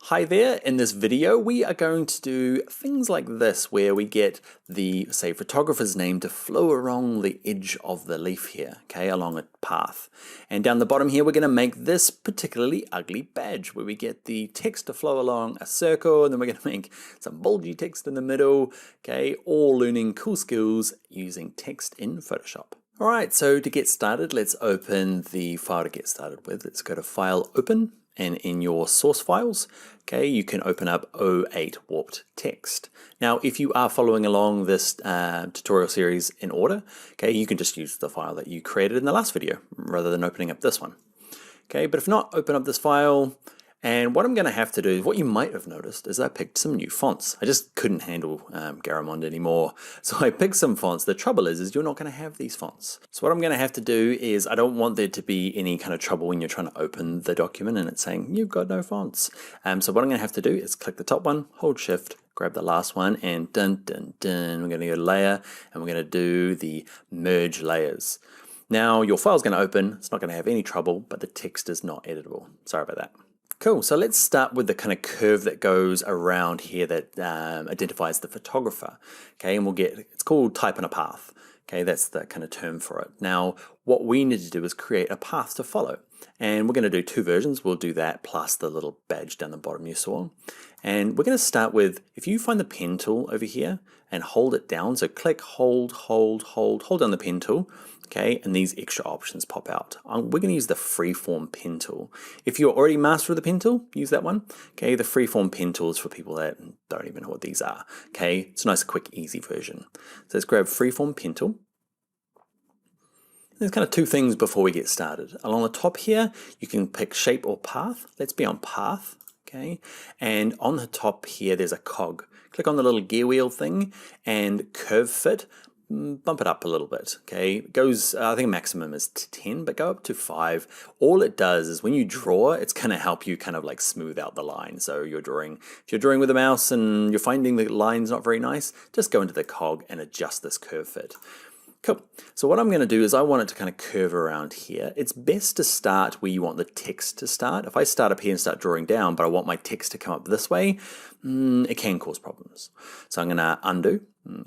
Hi there, in this video we are going to do things like this where we get the, say, photographer's name to flow along the edge of the leaf here, okay, along a path. And down the bottom here we're going to make this particularly ugly badge where we get the text to flow along a circle, and then we're going to make some bulgy text in the middle, okay, all learning cool skills using text in Photoshop. Alright, so to get started, let's open the file to get started with. Let's go to File, Open, and in your source files, okay, you can open up O8 warped text. Now, if you are following along this tutorial series in order, okay, you can just use the file that you created in the last video rather than opening up this one. Okay, but if not, open up this file. And what I'm going to have to do, what you might have noticed, is I picked some new fonts. I just couldn't handle Garamond anymore, so I picked some fonts. The trouble is you're not going to have these fonts. So what I'm going to have to do is, I don't want there to be any kind of trouble when you're trying to open the document and it's saying, you've got no fonts. So what I'm going to have to do is click the top one, hold Shift, grab the last one, and dun, dun, dun, we're going to go to Layer, and we're going to do the Merge Layers. Now, your file's going to open, it's not going to have any trouble, but the text is not editable. Sorry about that. Cool, so let's start with the kind of curve that goes around here that identifies the photographer. Okay, and we'll get, it's called type on a path. Okay, that's the kind of term for it. Now, what we need to do is create a path to follow. And we're going to do two versions. We'll do that plus the little badge down the bottom you saw. And we're going to start with, if you find the pen tool over here and hold it down, so click, hold down the pen tool, okay, and these extra options pop out. We're going to use the freeform pen tool. If you're already master of the pen tool, use that one. Okay, the freeform pen tool is for people that don't even know what these are. Okay, it's a nice, quick, easy version. So let's grab freeform pen tool. There's kind of two things before we get started. Along the top here, you can pick shape or path. Let's be on path, okay? And on the top here, there's a cog. Click on the little gear wheel thing and curve fit. Bump it up a little bit, okay? It goes, I think maximum is 10, but go up to 5. All it does is when you draw, it's gonna help you kind of like smooth out the line. So if you're drawing with a mouse and you're finding the line's not very nice, just go into the cog and adjust this curve fit. Cool. So what I'm going to do is I want it to kind of curve around here. It's best to start where you want the text to start. If I start up here and start drawing down, but I want my text to come up this way, it can cause problems. So I'm going to undo,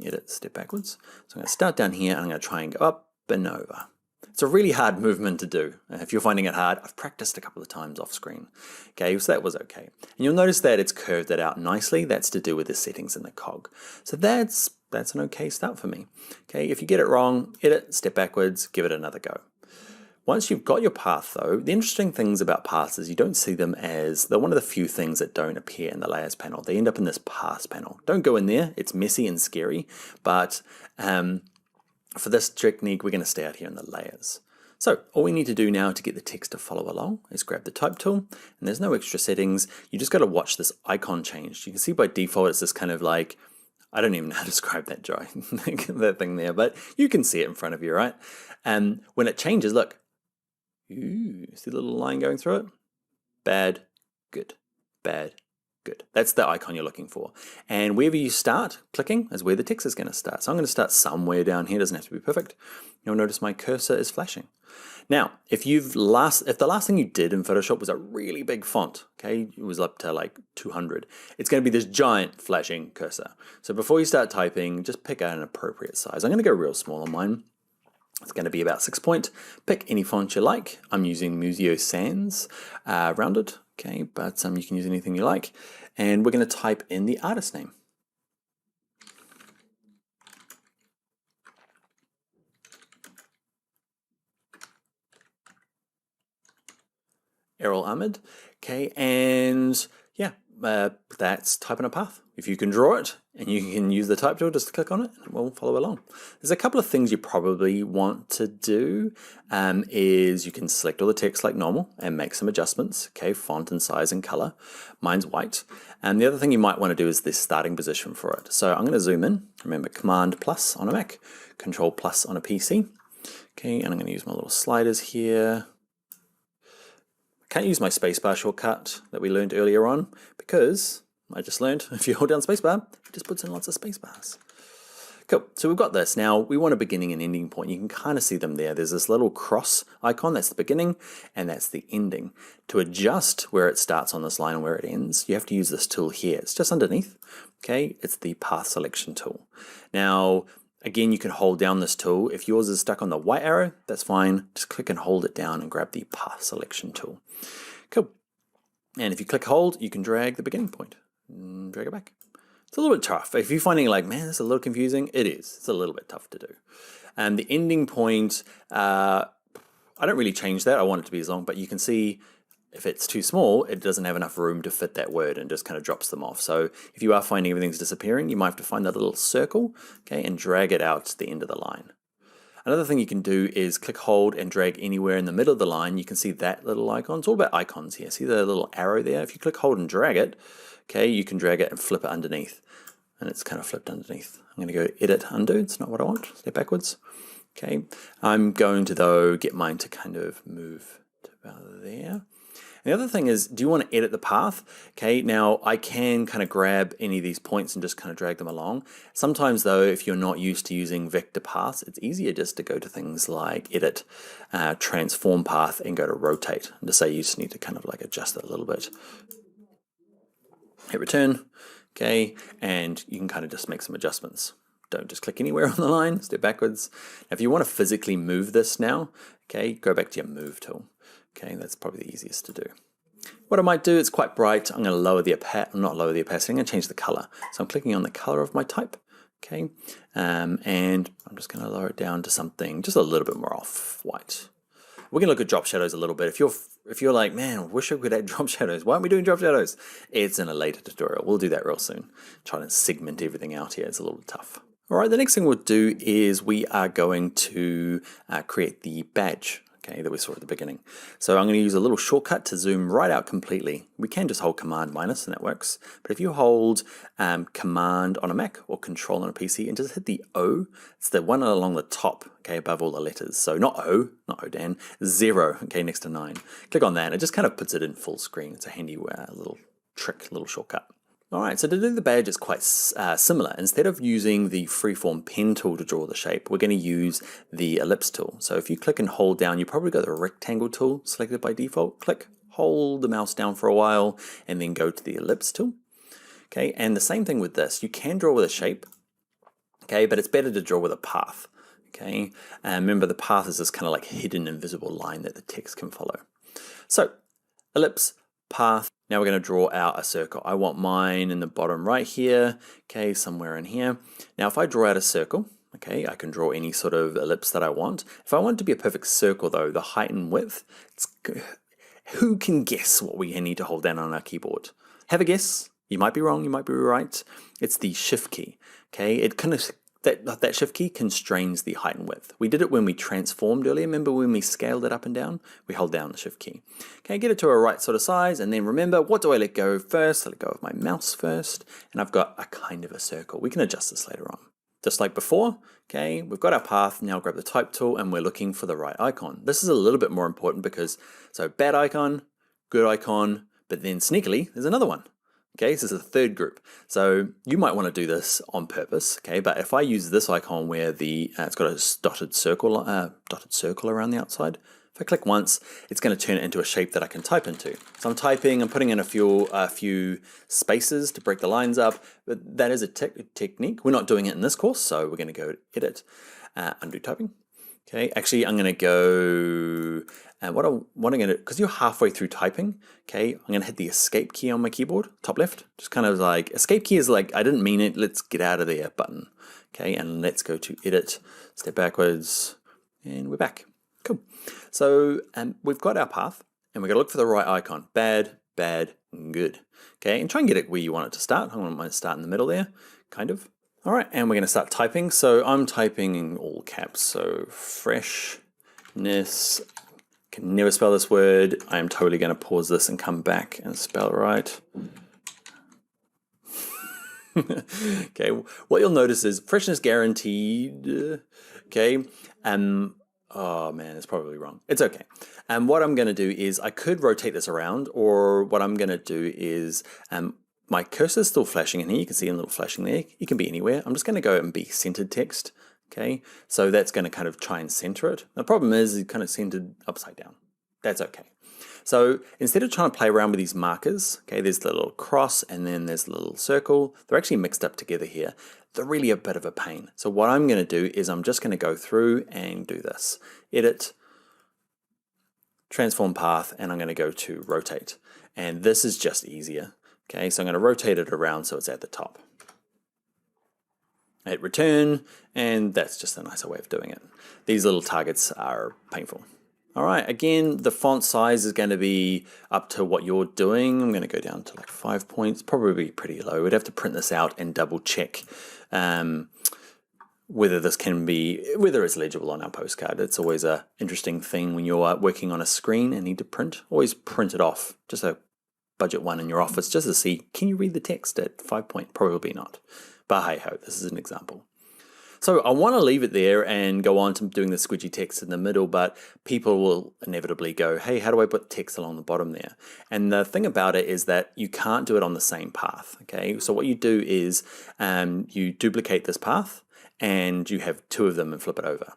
edit, step backwards. So I'm going to start down here and I'm going to try and go up and over. It's a really hard movement to do. If you're finding it hard, I've practiced a couple of times off screen. Okay, so that was okay. And you'll notice that it's curved it out nicely. That's to do with the settings in the cog. So that's an okay start for me. Okay, if you get it wrong, edit, step backwards, give it another go. Once you've got your path though, the interesting things about paths is you don't see them as, they're one of the few things that don't appear in the layers panel. They end up in this paths panel. Don't go in there, it's messy and scary, but for this technique, we're going to stay out here in the layers. So all we need to do now to get the text to follow along is grab the type tool, and there's no extra settings. You just got to watch this icon change. You can see by default it's this kind of like, I don't even know how to describe that that thing there, but you can see it in front of you, right? And when it changes, look, ooh, see the little line going through it? Bad, good, bad, good. That's the icon you're looking for. And wherever you start clicking is where the text is going to start. So I'm going to start somewhere down here. It doesn't have to be perfect. You'll notice my cursor is flashing. Now, if the last thing you did in Photoshop was a really big font, okay, it was up to like 200, it's going to be this giant flashing cursor. So before you start typing, just pick out an appropriate size. I'm going to go real small on mine. It's going to be about 6 point. Pick any font you like. I'm using Museo Sans rounded, okay, but you can use anything you like. And we're going to type in the artist name. Errol Ahmed, okay, and yeah, that's type on a path. If you can draw it and you can use the type tool, just click on it and we'll follow along. There's a couple of things you probably want to do is you can select all the text like normal and make some adjustments, okay, font and size and color. Mine's white. And the other thing you might want to do is this starting position for it. So I'm going to zoom in, remember Command plus on a Mac, Control plus on a PC, okay, and I'm going to use my little sliders here. Can't use my spacebar shortcut that we learned earlier on because I just learned if you hold down spacebar, it just puts in lots of spacebars. Cool, so we've got this. Now we want a beginning and ending point. You can kind of see them there. There's this little cross icon, that's the beginning, and that's the ending. To adjust where it starts on this line and where it ends, you have to use this tool here. It's just underneath, okay? It's the path selection tool. Now, again, you can hold down this tool. If yours is stuck on the white arrow, that's fine. Just click and hold it down and grab the path selection tool. Cool. And if you click hold, you can drag the beginning point and drag it back. It's a little bit tough. If you're finding like, man, this is a little confusing, it is. It's a little bit tough to do. And the ending point, I don't really change that. I want it to be as long, but you can see if it's too small, it doesn't have enough room to fit that word and just kind of drops them off. So if you are finding everything's disappearing, you might have to find that little circle, okay, and drag it out to the end of the line. Another thing you can do is click, hold, and drag anywhere in the middle of the line. You can see that little icon. It's all about icons here. See the little arrow there? If you click, hold, and drag it, okay, you can drag it and flip it underneath. And it's kind of flipped underneath. I'm going to go edit, undo. It's not what I want. Step backwards. Okay, I'm going to, though, get mine to kind of move to about there. And the other thing is, do you want to edit the path? Okay, now I can kind of grab any of these points and just kind of drag them along. Sometimes though, if you're not used to using vector paths, it's easier just to go to things like edit, transform path, and go to rotate. And to say you just need to kind of like adjust it a little bit. Hit return, okay, and you can kind of just make some adjustments. Don't just click anywhere on the line, step backwards. Now, if you want to physically move this now, okay, go back to your move tool. Okay, that's probably the easiest to do. What I might do, it's quite bright. I'm going to lower the opacity, not lower the opacity, I'm going to change the color. So I'm clicking on the color of my type, okay, and I'm just going to lower it down to something just a little bit more off-white. We're going to look at drop shadows a little bit. If you're like, man, I wish I could add drop shadows. Why aren't we doing drop shadows? It's in a later tutorial. We'll do that real soon. Trying to segment everything out here is a little tough. All right, the next thing we'll do is we are going to create the badge, okay, that we saw at the beginning. So I'm going to use a little shortcut to zoom right out completely. We can just hold Command minus and that works. But if you hold Command on a Mac or Control on a PC and just hit the O, it's the one along the top, okay, above all the letters. So not O, not O, Dan, 0, okay, next to 9. Click on that and it just kind of puts it in full screen. It's a handy little trick, little shortcut. All right, so to do the badge is quite similar. Instead of using the freeform pen tool to draw the shape, we're going to use the ellipse tool. So if you click and hold down, you probably got the rectangle tool selected by default. Click, hold the mouse down for a while, and then go to the ellipse tool. Okay, and the same thing with this. You can draw with a shape, okay, but it's better to draw with a path. Okay, and remember the path is this kind of like hidden invisible line that the text can follow. So ellipse, path. Now we're going to draw out a circle. I want mine in the bottom right here, okay, somewhere in here. Now if I draw out a circle, okay, I can draw any sort of ellipse that I want. If I want it to be a perfect circle though, the height and width, who can guess what we need to hold down on our keyboard? Have a guess. You might be wrong, you might be right. It's the Shift key, okay? It kind of that Shift key constrains the height and width. We did it when we transformed earlier. Remember when we scaled it up and down? We hold down the Shift key. Okay, get it to a right sort of size, and then remember, what do I let go first? I let go of my mouse first, and I've got a kind of a circle. We can adjust this later on. Just like before, okay, we've got our path. Now grab the type tool, and we're looking for the right icon. This is a little bit more important because, so bad icon, good icon, but then sneakily, there's another one. Okay, so this is a third group. So you might want to do this on purpose, okay? But if I use this icon where the it's got a dotted circle around the outside, if I click once, it's going to turn it into a shape that I can type into. So I'm typing, I'm putting in a few spaces to break the lines up, but that is a technique. We're not doing it in this course, so we're going to go edit, undo typing. Okay, actually I'm going to go, what I'm going to do, because you're halfway through typing, okay, I'm going to hit the escape key on my keyboard, top left, just kind of like, escape key is like, I didn't mean it, let's get out of there button, okay, and let's go to edit, step backwards, and we're back. Cool. So we've got our path, and we're going to look for the right icon, bad, bad, good, okay, and try and get it where you want it to start. I want mine to start in the middle there, kind of. All right, and we're going to start typing. So I'm typing in all caps. So freshness, can never spell this word. I'm totally going to pause this and come back and spell it right. Okay, what you'll notice is freshness guaranteed. Okay, oh man, it's probably wrong. It's okay. And what I'm going to do is I could rotate this around, or what I'm going to do is my cursor is still flashing in here. You can see a little flashing there. You can be anywhere. I'm just going to go and be centered text. Okay, so that's going to kind of try and center it. The problem is it's kind of centered upside down. That's okay. So instead of trying to play around with these markers, okay, there's the little cross and then there's the little circle. They're actually mixed up together here. They're really a bit of a pain. So what I'm going to do is I'm just going to go through and do this. Edit, transform path, and I'm going to go to rotate. And this is just easier. Okay, so I'm going to rotate it around so it's at the top. Hit return, and that's just a nicer way of doing it. These little targets are painful. All right, again, the font size is going to be up to what you're doing. I'm going to go down to like 5 points, probably pretty low. We'd have to print this out and double check whether it's legible on our postcard. It's always an interesting thing when you're working on a screen and need to print. Always print it off, just a budget one in your office, just to see, can you read the text at 5 point? Probably not. But hey ho, this is an example. So I want to leave it there and go on to doing the squidgy text in the middle, but people will inevitably go, hey, how do I put text along the bottom there? And the thing about it is that you can't do it on the same path, okay? So what you do is you duplicate this path and you have two of them and flip it over.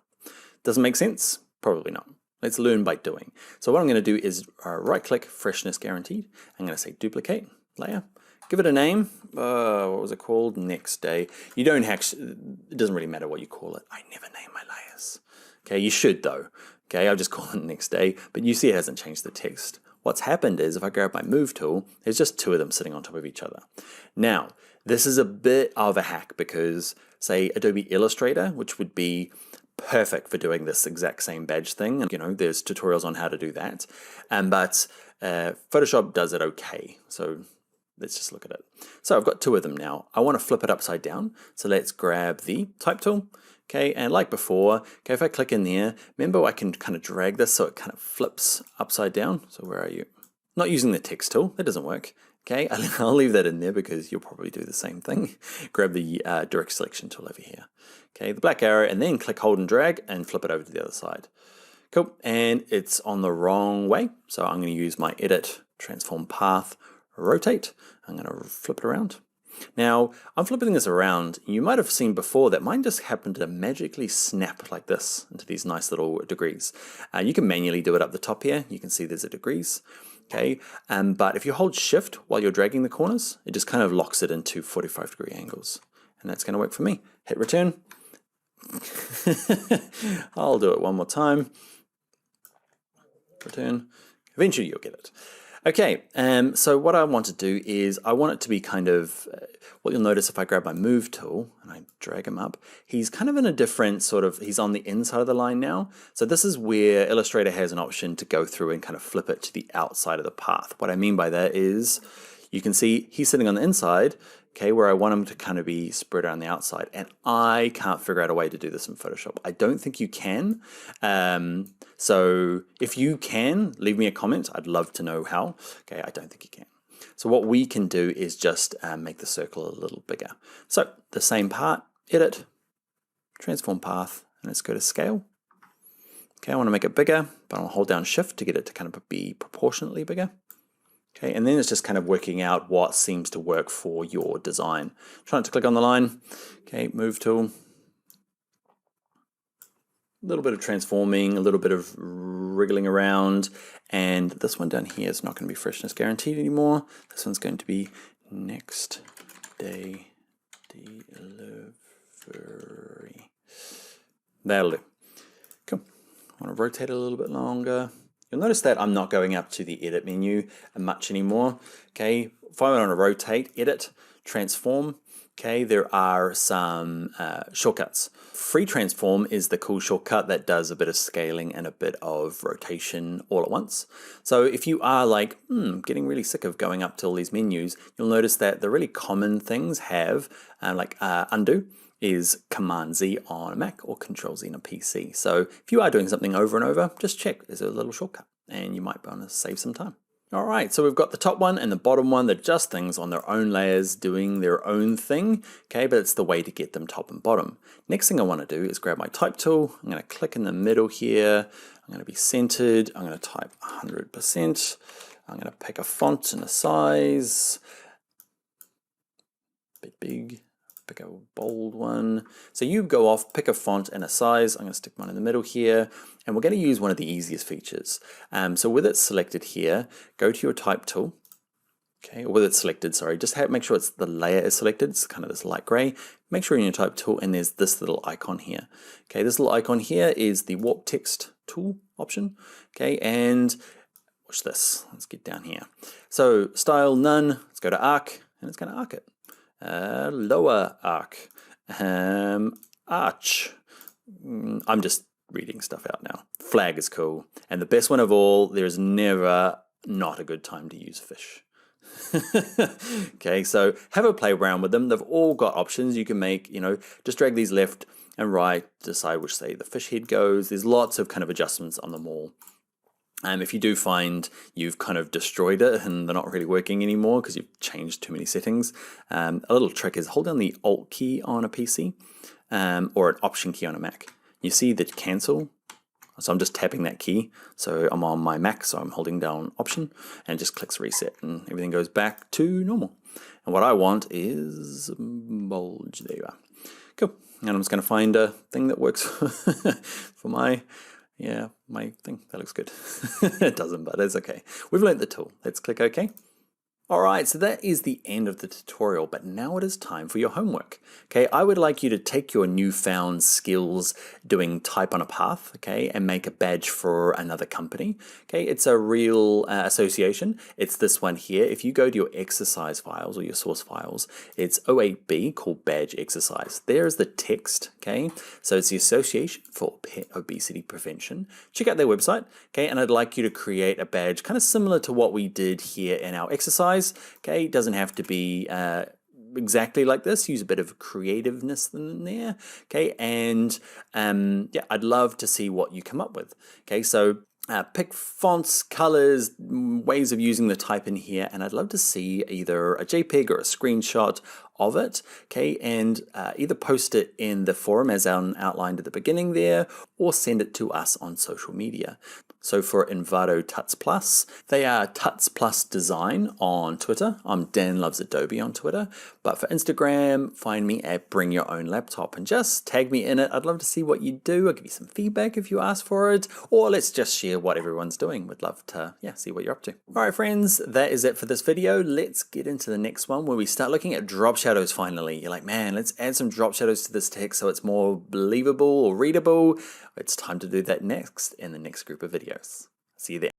Doesn't make sense? Probably not. Let's learn by doing. So what I'm going to do is right click, freshness guaranteed. I'm going to say duplicate layer. Give it a name. What was it called? Next day. You don't actually, it doesn't really matter what you call it. I never name my layers. Okay, you should though. Okay, I'll just call it next day, but you see it hasn't changed the text. What's happened is if I grab my move tool, there's just two of them sitting on top of each other. Now, this is a bit of a hack because say Adobe Illustrator, which would be perfect for doing this exact same badge thing. And, you know, there's tutorials on how to do that. But Photoshop does it okay. So let's just look at it. So I've got two of them now. I want to flip it upside down. So let's grab the type tool. Okay, and like before, okay, if I click in there, remember I can kind of drag this so it kind of flips upside down. So where are you? Not using the text tool, that doesn't work. Okay, I'll leave that in there because you'll probably do the same thing. Grab the direct selection tool over here. Okay, the black arrow, and then click, hold, and drag, and flip it over to the other side. Cool, and it's on the wrong way. So I'm going to use my edit, transform path, rotate. I'm going to flip it around. Now, I'm flipping this around. You might have seen before that mine just happened to magically snap like this into these nice little degrees. You can manually do it up the top here. You can see there's a degrees. Okay, but if you hold shift while you're dragging the corners, it just kind of locks it into 45-degree angles. And that's going to work for me. Hit return. I'll do it one more time. Return. Eventually you'll get it. Okay, so what I want to do is I want it to be kind of, what you'll notice if I grab my move tool and I drag him up, he's kind of in a different sort of, he's on the inside of the line now. So this is where Illustrator has an option to go through and kind of flip it to the outside of the path. What I mean by that is you can see he's sitting on the inside, okay, where I want him to kind of be spread around the outside. And I can't figure out a way to do this in Photoshop. I don't think you can. So if you can, leave me a comment. I'd love to know how. Okay, I don't think you can. So what we can do is just make the circle a little bigger. So the same part, edit, transform path, and let's go to scale. Okay, I want to make it bigger, but I'll hold down shift to get it to kind of be proportionately bigger. Okay, and then it's just kind of working out what seems to work for your design. Trying to click on the line. Okay, move tool. A little bit of transforming, a little bit of wriggling around, and this one down here is not going to be freshness guaranteed anymore. This one's going to be next day delivery. That'll do. Cool. I want to rotate it a little bit longer. You'll notice that I'm not going up to the edit menu much anymore. Okay, if I want to rotate, edit, transform, okay, there are some shortcuts. Free transform is the cool shortcut that does a bit of scaling and a bit of rotation all at once. So if you are like, getting really sick of going up to all these menus, you'll notice that the really common things have like undo is Command Z on a Mac or Control Z on a PC. So if you are doing something over and over, just check. There's a little shortcut and you might want to save some time. All right, so we've got the top one and the bottom one. They're just things on their own layers doing their own thing, okay, but it's the way to get them top and bottom. Next thing I want to do is grab my type tool. I'm going to click in the middle here. I'm going to be centered. I'm going to type 100%. I'm going to pick a font and a size. bit big, pick a bold one. So you go off, pick a font and a size. I'm going to stick one in the middle here, and we're going to use one of the easiest features. So with it selected here, go to your type tool. Okay, or with it selected, sorry, just make sure the layer is selected. It's kind of this light gray. Make sure you're in your type tool, and there's this little icon here. Okay, this little icon here is the warp text tool option. Okay, and watch this. Let's get down here. So style none. Let's go to arc, and it's going to arc it. Lower arc, arch. I'm just reading stuff out now. Flag is cool, and the best one of all. There is never not a good time to use fish. Okay, so have a play around with them. They've all got options you can make, just drag these left and right, decide which say the fish head goes. There's lots of kind of adjustments on them all. If you do find you've kind of destroyed it and they're not really working anymore because you've changed too many settings, a little trick is hold down the Alt key on a PC or an Option key on a Mac. You see the cancel. So I'm just tapping that key. So I'm on my Mac, so I'm holding down Option and just clicks reset and everything goes back to normal. And what I want is bulge. There you are. Cool. And I'm just going to find a thing that works for my thing. That looks good. It doesn't, but it's okay. We've learned the tool. Let's click OK. Alright, so that is the end of the tutorial, but now it is time for your homework. Okay, I would like you to take your newfound skills doing type on a path, okay, and make a badge for another company. Okay, it's a real association. It's this one here. If you go to your exercise files or your source files, it's 08B called badge exercise. There's the text, okay, so it's the Association for Pet Obesity Prevention. Check out their website, okay, and I'd like you to create a badge kind of similar to what we did here in our exercise. Okay, it doesn't have to be exactly like this. Use a bit of creativeness in there. Okay, and yeah, I'd love to see what you come up with. Okay, so pick fonts, colors, ways of using the type in here, and I'd love to see either a JPEG or a screenshot of it, okay, and either post it in the forum as outlined at the beginning there, or send it to us on social media. So for Envato Tuts Plus, they are Tuts Plus Design on Twitter. I'm Dan Loves Adobe on Twitter. But for Instagram, find me at Bring Your Own Laptop and just tag me in it. I'd love to see what you do. I'll give you some feedback if you ask for it, or let's just share what everyone's doing. We'd love to, see what you're up to. All right, friends, that is it for this video. Let's get into the next one where we start looking at drop shadows finally. You're like, man, let's add some drop shadows to this text so it's more believable or readable. It's time to do that next in the next group of videos. See you there.